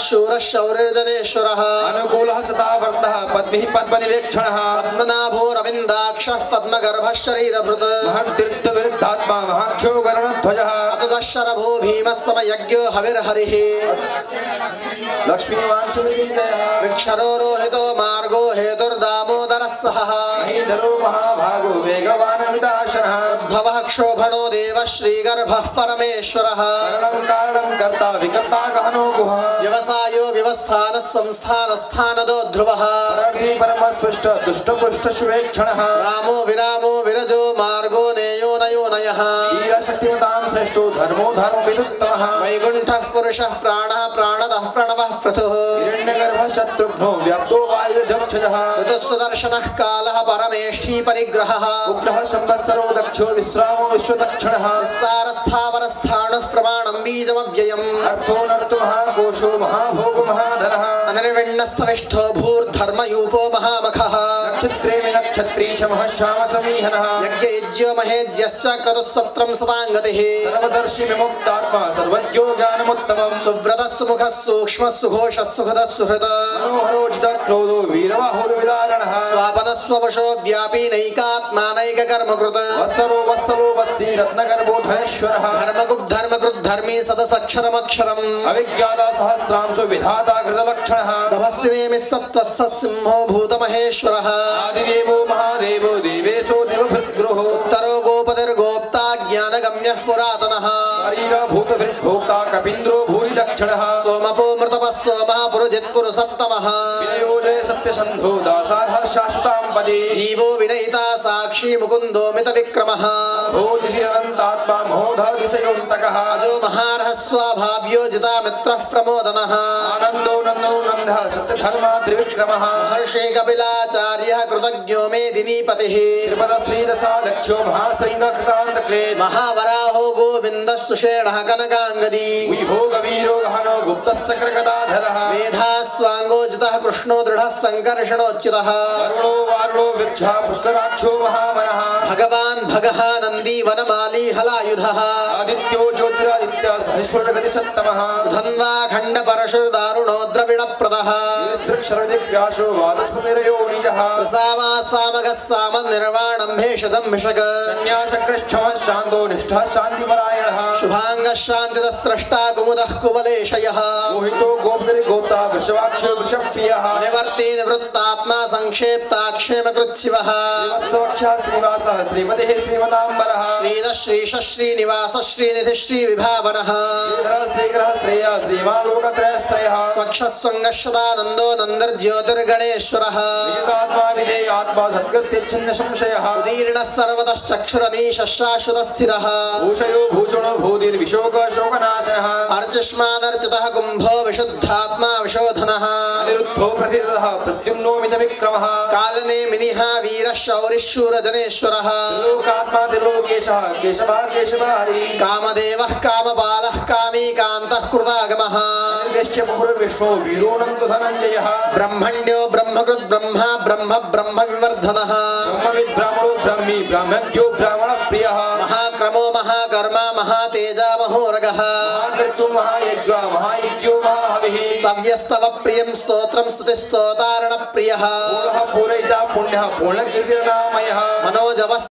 शूरः शौर्यजनेश्वरः अनुकूलः सतावर्तः पद्मिः पद्मनिवेक्षणः पद्मनाभो रविन्दाक्षः पद्मगर्भः शरीरभृत् महत्तीर्थविरुद्धात्मा महाक्षो गरुणध्वजः अतुदशरभो भीमः समयज्ञो हविर्हरिः लक्ष्मीवांशमृत्युञ्जयः वृक्षरोहितो मार्गो हेतुर्दामोदरः सहः महीधरो महाभागो वेगवानमिदाशनः उद्भवः क्षोभणो देवः श्रीगर्भः परमेश्वरः कारणं कर्ता विकर्ता गहनो गुहा व्यवसायो व्यवस्थानः संस्थानस्थानदो ध्रुवः परमस्पृष्ट दुष्टपुष्ट शुभेक्षणः रामो विरामो विरजो मार्गो नेयो नयो नयः वीरशक्तिमतां श्रेष्ठो धर्मो धर्मविदुत्तमः वैकुण्ठः पुरुषः प्राणः प्राणदः प्रणवः पृथुः हिरण्यगर्भः शत्रुघ्नो व्याप्तो वायुर्धक्षजः ऋतुः सुदर्शनः कालः परमेष्ठी परिग्रहः उग्रः संवत्सरो दक्षो विश्रामो विश्वदक्षिणः विस्तारस्थावरस्थाणुः प्रमाणं बीजमव्ययम् अर्थो नर्तु महाकोशो महाभोगो महाधनः अनिर्विण्णस्तविष्ठो भूर्धर्मयूपो महामखः नक्षत्रेमि नक्षत्री च महश्याम समीहनः यज्ञयुज्यो महेज्यश्च क्रतुः सत्रं सदाङ्गतिः सर्वदर्शि विमुक्तात्मा सर्वज्ञो ज्ञानमुत्तमम् सुव्रतः सुमुखः सूक्ष्मः सुघोषः सुखदः सुहृत् मनोहरोचितः क्रोधो वीरबाहुर्विदारणः स्वापनस्ववशो व्यापी नैकात्मानैककर्मकृत् वत्सरो वत्सलो वत्सी रत्नगर्भो धनेश्वरः धर्मकृद्धर्मी सदसक्षरमक्षरम् अविज्ञाता सहस्रांशो विधाता कृतलक्षणः तपस्विनेमिः सत्त्वस्थः सिंहो भूतमहेश्वरः आदिदेवो महादेवो देवेशो देवभृद्गृहो उत्तरो गोपतिर्गोप्ता ज्ञानगम्यः पुरातनः शरीरभूतभृद्भोक्ता कपीन्द्रो भूरि दक्षिणः सोमपो मृतपः सोमः पुरुजित्पुरुसत्तमः विनयोजय सत्यसन्धो दासार्हः शाश्वतां पदे जीवो विनयिता साक्षी मुकुन्दो मितविक्रमः भोधिरनन्तात्मा महोधदिशयोऽन्तकः अजो महार्हः स्वाभाव्यो जिता मित्रः प्रमोदनः आनन्दो नन्दो नन्दः सत्यधर्मा त्रिविक्रमः महर्षि कपिलाचार्यः कृतज्ञो मेदिनीपतिः त्रिपदस्त्रीदशा दक्षो महाशृङ्गकृतान्तक्रेत् महावराहो गोविन्दः सुषेणः कनकाङ्गदी विहो गवीरो गहनो गुप्तश्चक्रगदाधरः मेधास्वाङ्गोजितः कृष्णो दृढः सङ्कर्षणोच्युतः वरुणो वारुणो वृक्षः पुष्कराक्षो महामनः भगवान् भगः नन्दी वनमाली हलायुधः आदित्यो ज्योतिरादित्य सहिष्णुगतिसत्तमः धन्वा खण्डपरशुर्दारुणो द्रविणप्रदः शरदिव्यासो वादस्मृतिरयो निजः प्रसावा सामगः सामनिर्वाणं भेषजं भिषग कन्याशक्रक्षमः शान्तो निष्ठः शान्तिपरायणः शुभाङ्गः शान्तिदः स्रष्टा कुमुदः कुवलेशयः मोहितो गोप्ता वृषवाक्षो वृषप्रियः निवर्ति निवृत्तात्मा संक्षेप्ताक्षेमकृच्छिवः श्रीवत्सवक्षः श्रीवासः श्रीमतिः श्रीमताम्बरः श्रीदः श्रीशः श्रीनिवासः श्रीनिधिः श्रीविभावनः श्रीधरः श्रीग्रहः श्रेयः श्रीमान् लोकत्रयस्त्रयः स्वक्षः स्वङ्गः नन्दोनन्दर्ज्योतिर्गणेश्वरः विजितात्मा विधेयात्मा सत्कृत्यच्छिन्न संशयः उदीर्णः सर्वतश्चक्षुरनीशः शाश्वतस्थिरः भूषयो भूषणो भूतिर्विशोक शोकनाशनः अर्चिष्मानर्चितः कुम्भो विशुद्धात्मा विशोधनः अनिरुद्धो प्रतिरथः प्रद्युम्नो मितविक्रमः कालनेमिनिः वीरः शौरिः शूरजनेश्वरः त्रिलोकात्मा त्रिलोकेशः केशवः केशवः हरिः कामदेवः कामपालः कामी कान्तः कृतागमः निर्देश्य पुरुर्विष्णो वीरोऽनन्तो धनञ्जयः ब्रह्मण्यो ब्रह्मकृत् ब्रह्मा ब्रह्म ब्रह्म विवर्धनः ब्रह्मविद् ब्राह्मणो ब्रह्मी ब्राह्मज्ञो ब्राह्मणप्रियः महाक्रमो महाकर्मा महातेजा महोरगः महाकृत्यो महायज्वा महायज्ञो महाहविः स्तव्यस्तव प्रियं स्तोत्रं स्तुतिस्तोतारणप्रियः पूर्णः पूरयिता पुण्यः पूर्णकीर्तिर्नामयः मनोजवः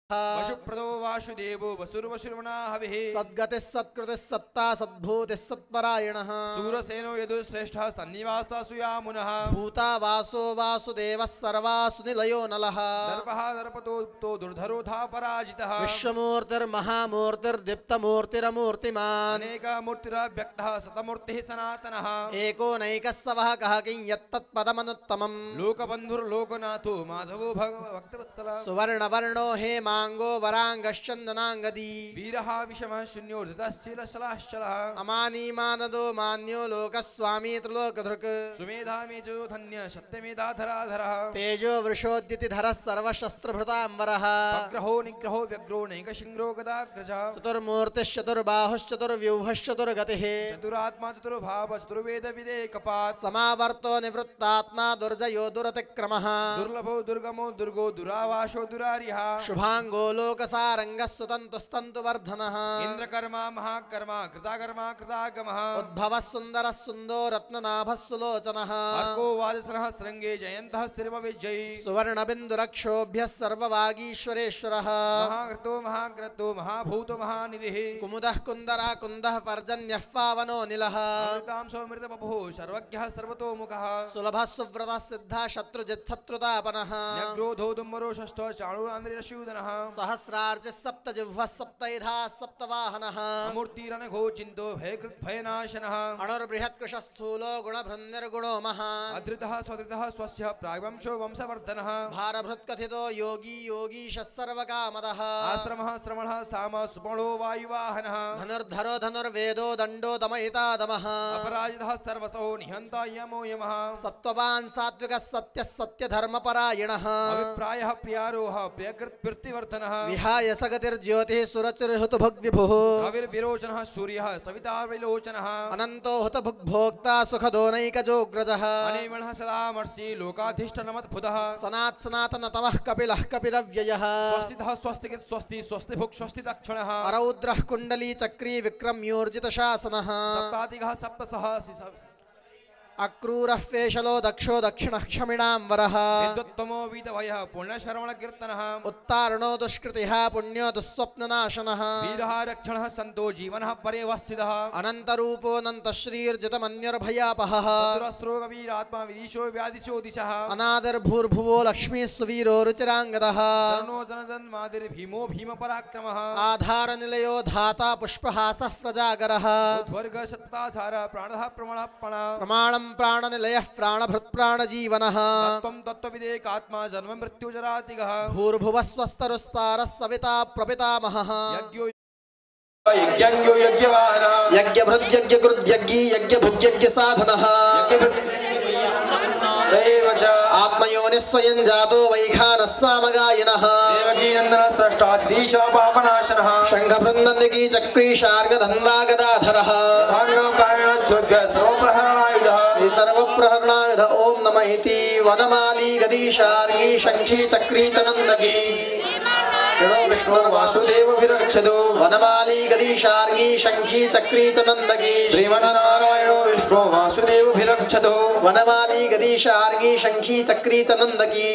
वशुप्रदो वासुदेवो वसुर्वशुर्मणा हविः सद्गतिः सत्कृतिः सत्ता सद्भूतिः सत्परायणः सूरसेनो यदुश्रेष्ठः सन्निवासः सुयामुनः भूता वासो वासुदेवः सर्वासु निलयो नलः दर्पः दर्पतो तो दुर्धरोधा पराजितः विश्वमूर्तिर्महामूर्तिर्दीप्तमूर्तिरमूर्तिमान् अनेकमूर्तिरव्यक्तः सतमूर्तिः सनातनः एको नैकः सवः कः किं यत्तत्पदमनुत्तमम् लोकबन्धुर्लोकनाथो माधवो भक्तवत्सलः सुवर्णवर्णो हेमाङ्गो वराङ्गश्चन्दनाङ्गदी वीरः विषमः शून्योर्धतश्चिलशलाश्चलः अमानीमानदो मान्यो लोकस्वामी त्रिलोकधृक् सुमेधामेजो धन्य सत्यमेधाधराधरः तेजो वृषोद्युतिधरः सर्वशस्त्रभृताम्बरः अग्रहो निग्रहो व्यग्रो नैकशिङ्ग्रो गदाग्रजः चतुर्मूर्तिश्चतुर्बाहुश्चतुर्व्यूहश्चतुर्गतिः चतुरात्मा चतुर्भाव चतुर्वेद विदेकपात् समावर्तो निवृत्तात्मा दुर्जयो दुरतिक्रमः दुर्लभो दुर्गमो दुर्गो दुरावासो दुरारिः शुभाङ्गो लोकसारङ्गी अंगः सुतन्तु स्तन्तु वर्धनः इंद्रकर्मा महाकर्मा कृताकर्मा कृतागमः उद्भवः सुन्दरः सुन्दो रत्ननाभः सुलोचनः अर्को वाजसरः श्रृंगे जयन्तः स्थिरमविजयी सुवर्णबिन्दुरक्षोभ्यः सर्ववागीश्वरेश्वरः महाकृतो महाग्रतो महाभूतो महानिधिः कुमुदः कुन्दरा कुन्दः पर्जन्यः पावनो निलः अमृतां सौमृतबभुः सर्वज्ञः सर्वतोमुखः सुलभः सुव्रतः सिद्धः शत्रुजित्शत्रुतापनः न्यग्रोधो दुम्बरो षष्ठो चाणूरान्द्रिरशूदनः सहस्रार्चिः सप्तजिह्वः सप्तैधाः सप्तवाहनः अमूर्तिरनघो चिन्तो भयकृद्भयनाशनः अणुर्बृहत्कृशस्थूलो गुणभृन्निर्गुणो महान् अधृतः स्वधृतः स्वस्य प्राग्वंशो वंशवर्धनः भारभृत्कथितो योगी योगीशः सर्वकामदः आश्रमः श्रवणः साम सुपणो वायुवाहनः धनुर्धरो धनुर्वेदो दण्डो दमयितादमः अपराजितः सर्वसो निहन्ता यमो यमः सत्त्ववान् सात्विकः सत्यः सत्यधर्मपरायणः अभिप्रायः प्रियारोहः प्रियकृत्प्रीतिवर्धनः विहाय सगतिर्ज्योतिः सुरचिर्हुतुभुग्विभुः रविर्विरोचनः सूर्यः सवितार्विलोचनः अनन्तो हुतभुग्भोक्ता सुखदोनैकजोग्रजः अनिर्मणः सदा मर्षि लोकाधिष्ठनमद्भुतः सनात् सनातनतमः कपिलः कपिलव्ययः स्वस्तितः स्वस्तिकित् स्वस्ति स्वस्ति भुक् स्वस्ति दक्षिणः अरौद्रः कुण्डली चक्री विक्रम्योर्जितशासनः सप्ताधिकः सप्तसहसि अक्रूरः फेशलो दक्षो दक्षिणः क्षमिणां वरः विद्वत्तमो वीतभयः पुण्यश्रवणकीर्तनः उत्तारणो दुष्कृतिः पुण्यो दुःस्वप्ननाशनः वीरः रक्षणः सन्तो जीवनः परेवस्थितः अनन्तरूपोऽनन्तश्रीर्जितमन्यर्भयापहः चतुरस्रो कवीरात्मा विदिशो व्यादिशो दिशः अनादर्भूर्भुवो लक्ष्मीः सुवीरो रुचिराङ्गदः जनो जनजन्मादिर्भीमो भीमपराक्रमः आधारनिलयो धाता पुष्पहासः प्रजागरः उद्वर्ग सत्ताधार प्राणः प्रमाणः प्रमाणं प्राणनिलयः प्राणभृत्प्राणजीवनः तत्त्वं तत्त्वविदेकात्मा जन्म मृत्युजरातिगः भूर्भुवः स्वस्तरुस्तारः सविता प्रपितामहः यज्ञो यज्ञो यज्ञवाहनः यज्ञभृद्यज्ञकृद्यज्ञी यज्ञभुज्यज्ञसाधनः आत्मयोनिः स्वयं जातो वैखानः सामगायिनः देवकीनन्दनः स्रष्टाच्दीशः पापनाशनः शङ्खभृन्दन्दिकी चक्रीशार्ङ्गधन्वा गदाधरः सर्वप्रहरणायुधः श्री सर्वप्रहरणायुध ॐ नमः इति वनमाली गदीशार्गी शङ्खी चक्री च नन्दकी ऋणो विष्णुर्वासुदेवभिरक्षतु वनमाली गदीशार्गी शङ्खी चक्री च नन्दकी श्रीमन्नारायणो विष्णु वासुदेवभिरक्षतु वनमाली गदीशार्गी शङ्खी चक्री च नन्दकी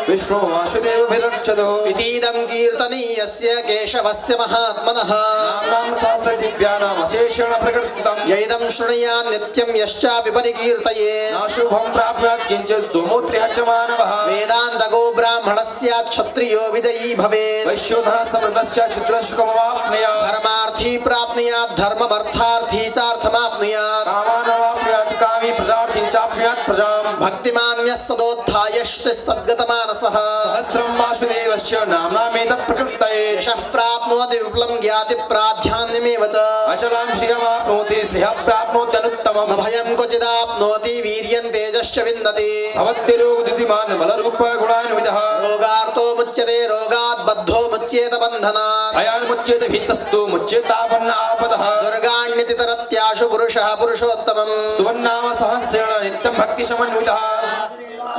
विष्णु वासुदेवभिरक्षतु इतीदं कीर्तनीयस्य केशवस्य महात्मनः नाम्नां सहस्रदिव्यानाम् अशेषेण प्रकृतितं यैदं शृणुयात् नित्यं यश्चापि परिकीर्तये नाशुभं प्राप्नुयात् किञ्चित् सोमोत्रियः च मानवः वेदान्तगो ब्राह्मणस्यात् क्षत्रियो विजयी भवेत् वैश्योधनस्तमृतस्य चित्रशुकमवाप्नुयात् धर्मार्थी प्राप्नुयात् धर्ममर्थार्थी चार्थमाप्नुयात् कामानवाप्नुयात् कामी प्रजार्थी चाप्नुयात् प्रजां भक्तिमान्यः सदोत्थायश्च सद्गतमानसः सहस्रं वासुदेवस्य नाम्नामेतत् प्रकृतये यशः प्राप्नोति विपुलं ज्ञातिप्राध्यान्यमेव च अचलां श्रियमाप्नोति श्रियः प्राप्नोत्यनुत्तमम् अभयं क्वचिदाप्नोति वीर्यं तेजश्च विन्दति भवत्यरोगदितिमान् बलरूपगुणान्वितः रोगार्तो मुच्यते रोगात् बद्धो मुच्येत बन्धनात् भयान् मुच्येत भीतस्तु मुच्येतापन्न आपदः दुर्गाण्यति तरत्याशु पुरुषः पुरुषोत्तमम् स्तुवन्नाम सहस्रेण नित्यं भक्तिसमन्वितः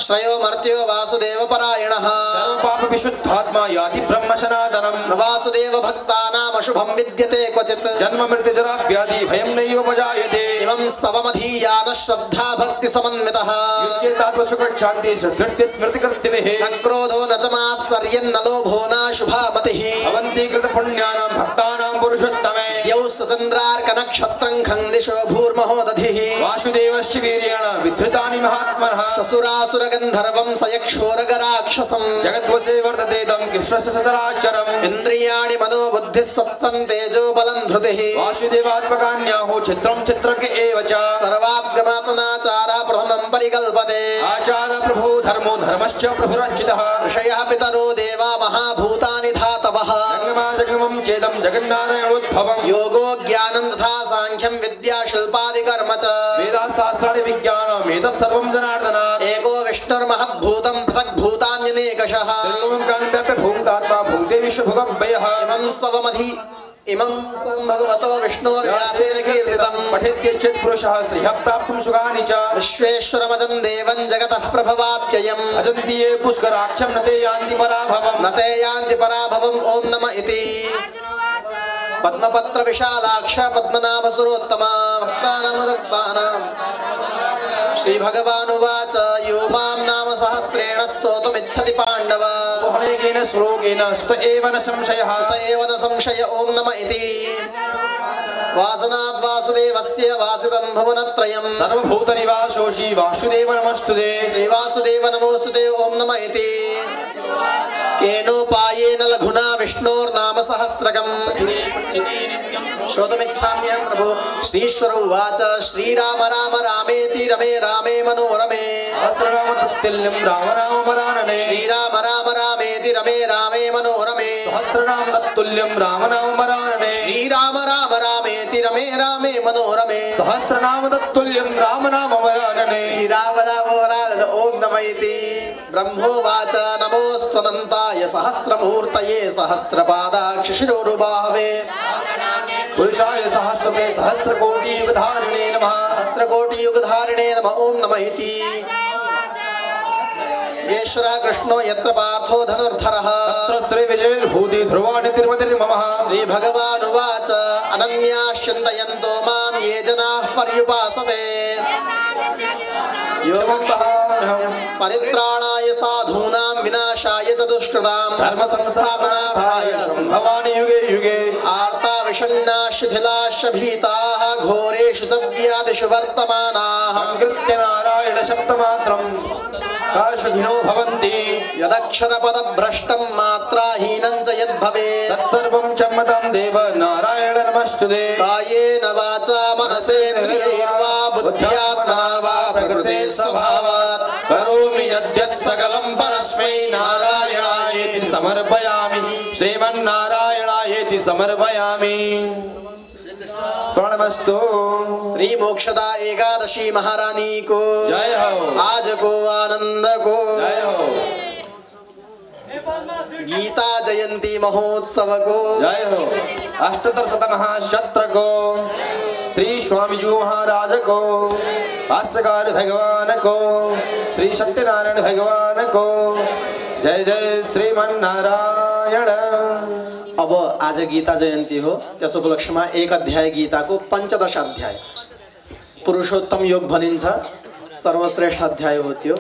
श्रयो मर्त्यो वासुदेव परायणः सर्वपापविशुद्धात्मा याति ब्रह्म सनातनम् न वासुदेव भक्तानाम् अशुभं विद्यते क्वचित् जन्म मृत्युजरा व्याधि भयं नैवोपजायते इमं स्तवमधीयान श्रद्धा भक्ति समन्वितः युज्येतात्मसुखशान्ति श्रद्धृत्य स्मृतिकृत्यभिः न क्रोधो न च मात्सर्यन्न लोभो नाशुभा मतिः भवन्ति कृतपुण्यानां भक्तानां पुरुषोत्तमे द्यौ सचन्द्रार्कनक्षत्रं खन्दिशो भूर्महोदधिः वासुदेवस्य वीर्येण विधृतानि महात्मनः शसुरासुरगन्धर्वं सयक्षोरगराक्षसं जगद्वसे वर्तते तं कृष्णस्य सचराचरम् इन्द्रियाणि मनोबुद्धिः सत्त्वं तेजो बलं धृतिः वासुदेवात्मकान्याहो चित्रं चित्रक एव च सर्वात्मनाचारः प्रथमं परिकल्पते आचार प्रभो धर्मो धर्मश्च प्रभुरञ्चितः ऋषयः पितरो देवा महाभूतानि धातवः जङ्गमा जङ्गमं चेदं जगन्नारायणोद्भवम् योगो ज्ञानं तथा सांख्यं विद्या शिल्पादिकर्म च वेदाशास्त्राणि विज्ञानम् एतत् सर्वं जनार्दनात् एको विष्णुर्महद्भूतं पृथक् भूतान्यनेकशः त्रिलोकान् व्याप्य भुङ्क्तात्मा भुङ्क्ते विश्वभुगव्ययः इमं स्तवमधि इमं भगवतो विष्णोर्व्यासेन कीर्तितम् पठेद्य चेत् पुरुषः श्रियः प्राप्तुं सुखानि च विश्वेश्वरमजं देवं जगतः प्रभवाप्ययम् भजन्ति ये पुष्कराक्षं न ते यान्ति पराभवम् न ते यान्ति पराभवम् ॐ नम इति पद्मपत्र विशालाक्ष पद्मनाभ सुरोत्तम भक्तानां श्री भगवानुवाच यो मां नाम सहस्रेण स्तोतुमिच्छति पाण्डव अनेकेन श्लोकेन स्त एव न संशयः ॐ नम इति वासनाद् वासुदेवस्य वासितं भुवनत्रयं सर्वभूतनिवासोऽसि वासुदेव नमस्तुते श्रीवासुदेव नमोस्तुते ॐ नम इति केनोपायेन लघुना विष्णोर्नाम सहस्रकम् श्रोतुमिच्छाम्यहं प्रभु श्रीश्वर उवाच श्रीराम राम रामेति रमे रामे मनोरमे सहस्रनाम तत्तुल्यं रामनामवरानने श्रीराम राम रामेति रमे रामे मनोरमे सहस्रनाम तत्तुल्यं रामनामवरानने श्रीराम राम रामेति रमे रामे मनोरमे सहस्रनाम तत्तुल्यं रामनामवरानने श्रीरामनामवरानने ॐ नमः इति ब्रह्मोवाच नमोऽस्त्वनन्ताय सहस्रमूर्तये सहस्रपादाक्षशिरोरुबाहवे पुरुषाय सहस्रते सहस्रकोटियुगधारिणे नमः सहस्रकोटियुगधारिणे नमः ॐ नमः इति येश्वरः कृष्णो यत्र पार्थो धनुर्धरः तत्र श्रीविजयभूति ध्रुवाणि तिरुपतिर्ममः श्रीभगवानुवाच अनन्याश्चिन्तयन्तो मां ये जनाः पर्युपासते योगक्षः परित्राणाय साधूनां विनाशाय च दुष्कृतां धर्मसंस्थापनार्थाय सम्भवानि युगे युगे आर्ता विषण्णा शिथिलाश्च भीताः घोरेषु च व्याधिषु वर्तमानाः कृत्य नारायण शब्दमात्रं काशघिनो भवन्ति यदक्षरपदभ्रष्टं मात्राहीनं च यद्भवेत् तत्सर्वं चम्मतं देव नारायण नमस्तुते कायेन वाचा मनसेन्द्रियैर्वा बुद्ध्यात्मा वा प्रकृते स्वभावात् करोमि यद्यत् सकलं परस्मै नारायणायेति समर्पयामि श्रीमन्नारायणायेति समर्पयामि प्रणमस्तु श्री मोक्षदा एकादशी महारानी को जय हो आज को आनंद को जय हो गीता जयंती महोत्सव को जय हो अष्टोत्तर शतमहाशत्र को श्री स्वामीजी महाराज को भाष्यकार भगवान को श्री सत्यनारायण भगवान को जय जय श्रीमन्नारायण। अब आज गीता जयंती हो त्यस उपलक्ष्यमा एक अध्याय गीताको 15 अध्याय पुरुषोत्तम योग भनिन्छ सर्वश्रेष्ठ अध्याय हो त्यो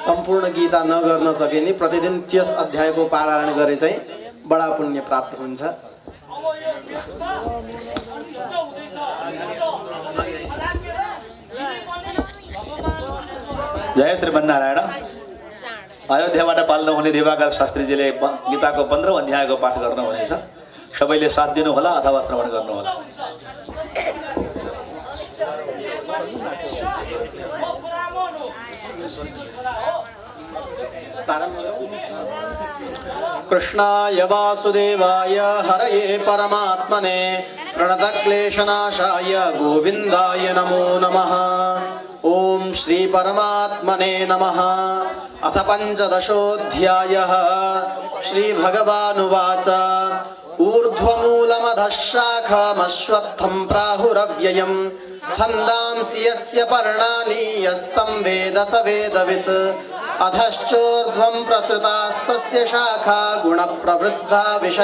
सम्पूर्ण गीता नगर्न सके नि प्रतिदिन त्यस अध्यायको पारायण गरे चाहिँ बडा पुण्य प्राप्त हुन्छ। जय श्रीमन्नारायण। अयोध्याबाट पाल्नु हुने दिवाकर शास्त्रीजीले गीताको 15औं अध्यायको पाठ गर्नुहुनेछ। सबैले साथ दिनु होला अथवा श्रवण गर्नु होला। कृष्णाय वासुदेवाय हरये परमात्मने प्रणतक्लेशनाशाय गोविन्दाय नमो नमः। ओम श्री परमात्मने नमः। अथ 15ोऽध्यायः श्री भगवानुवाच ऊर्ध्वमूलमधः शाखामश्वत्थं प्राहुरव्ययम् छन्दांसि यस्य पर्णानि यस्तं वेद स वेदवित् अधश्चोर्ध्वं प्रसृतास्तस्य शाखा गुणप्रवृद्धा विषय